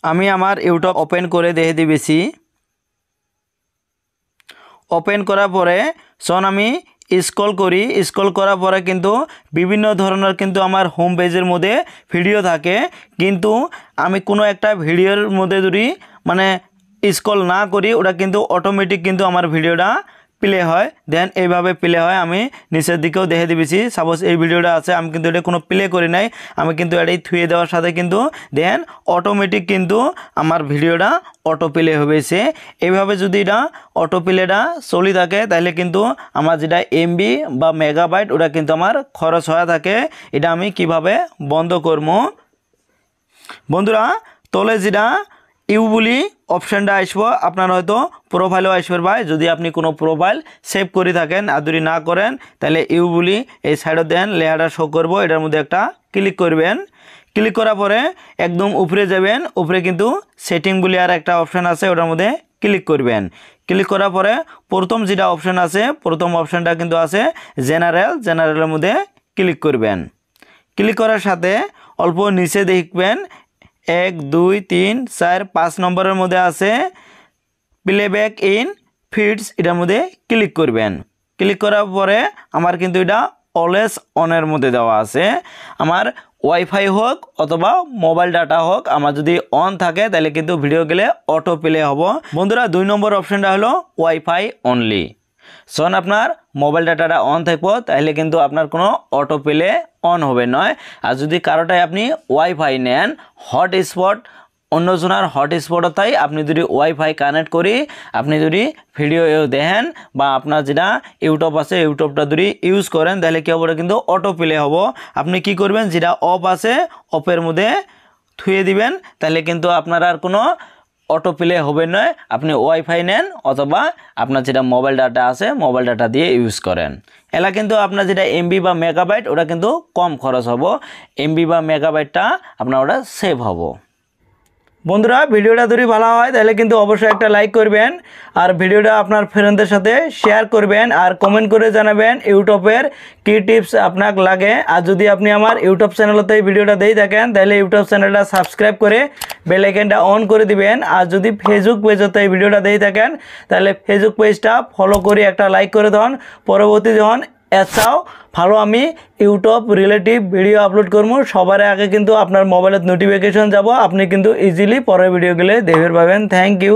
আমি আমার YouTube open করে দেখে দিবেছি। ওপেন করার পরে সন আমি স্ক্রল করি। স্ক্রল করার পরে কিন্তু বিভিন্ন ধরনের কিন্তু আমার হোম পেজের মধ্যে ভিডিও থাকে, কিন্তু আমি কোনো একটা ভিডিওর মধ্যে যদি মানে স্ক্রল না করি ওটা কিন্তু অটোমেটিক কিন্তু আমার ভিডিওটা প্লে হয়। দেন এইভাবে প্লে হয়। আমি নিচের দিকেও দেখে দিয়েছি। সাপোজ এই ভিডিওটা আছে, আমি কিন্তু এটা কোনো প্লে করি নাই, আমি কিন্তু এটাই থুয়ে দেওয়ার সাথে কিন্তু দেন অটোমেটিক কিন্তু আমার ভিডিওটা অটো প্লে হয়েছে। এইভাবে যদি এটা অটো প্লেটা চলি থাকে তাহলে কিন্তু আমার যেটা এমবি বা মেগাবাইট ওটা কিন্তু আমার খরচ হয়ে থাকে। এটা আমি কিভাবে বন্ধ করব? বন্ধুরা, তলে যেটা ইউ বলি অপশানটা আসবো, আপনার হয়তো প্রোফাইলও আসবে ভাই। যদি আপনি কোনো প্রোফাইল সেভ করে থাকেন আর যদি না করেন তাহলে ইউ বলি এই সাইডে দেন লেয়ারটা শো করবো, এটার মধ্যে একটা ক্লিক করবেন। ক্লিক করার পরে একদম উপরে যাবেন, উপরে কিন্তু সেটিং বলি আর একটা অপশান আছে, ওটার মধ্যে ক্লিক করবেন। ক্লিক করার পরে প্রথম যেটা অপশান আছে, প্রথম অপশানটা কিন্তু আছে জেনারেলের মধ্যে ক্লিক করবেন। ক্লিক করার সাথে অল্প নিচে দেখবেন 1 2 3 4 5 নম্বরের মধ্যে আছে প্লেব্যাক ইন ফিডস, এটার মধ্যে ক্লিক করবেন। ক্লিক করার পরে আমার কিন্তু এটা অলওয়েজ অনের মধ্যে দেওয়া আছে। আমার ওয়াইফাই হোক অথবা মোবাইল ডাটা হোক, আমার যদি অন থাকে তাহলে কিন্তু ভিডিও গেলে অটো প্লে হব। বন্ধুরা, 2 নম্বর অপশানটা হলো ওয়াইফাই অনলি। সন আপনার মোবাইল ডাটাটা অন থাকবো তাহলে কিন্তু আপনার কোনো অটো প্লে অন হবে নয়। আর যদি কারোটাই আপনি ওয়াইফাই নেন হটস্পট, অন্যজনের হটস্পটও তাই আপনি যদি ওয়াইফাই কানেক্ট করি আপনি যদি ভিডিও দেখেন বা আপনার যেটা ইউটিউব আছে ইউটিউবটা যদি ইউজ করেন তাহলে কী হবে কিন্তু অটো প্লে হব। আপনি কি করবেন, যেটা অফ আছে অফের মধ্যে থুয়ে দিবেন, তাহলে কিন্তু আপনার আর কোনো অটো প্লে হবে নয়। আপনি ওয়াইফাই নেন অথবা আপনার যেটা মোবাইল ডাটা আছে মোবাইল ডাটা দিয়ে ইউজ করেন। এলা কিন্তু আপনার যেটা এমবি বা মেগাবাইট ওটা কিন্তু কম খরচ হব, এমবি বা মেগাবাইটটা আপনার ওটা সেভ হব। বন্ধুরা, ভিডিওটা যদি ভালো হয় তাহলে কিন্তু অবশ্যই একটা লাইক করবেন আর ভিডিওটা আপনার ফ্রেন্ডদের সাথে শেয়ার করবেন আর কমেন্ট করে জানাবেন ইউটিউবের কী টিপস আপনার লাগে। আর যদি আপনি আমার ইউটিউব চ্যানেলতে ভিডিওটা দিয়ে থাকেন তাহলে ইউটিউব চ্যানেলটা সাবস্ক্রাইব করে বেল আইকনটা অন করে দিবেন। আর যদি ফেসবুক পেজতে ভিডিওটা দিয়ে থাকেন তাহলে ফেসবুক পেজটা ফলো করে একটা লাইক করে দেন। পরবর্তী যখন এছাড়াও ভালো আমি ইউটিউব রিলেটিভ ভিডিও আপলোড করবো সবার আগে কিন্তু আপনার মোবাইলের নোটিফিকেশন যাব, আপনি কিন্তু ইজিলি পরের ভিডিওগুলো দেখতে পাবেন। Thank you.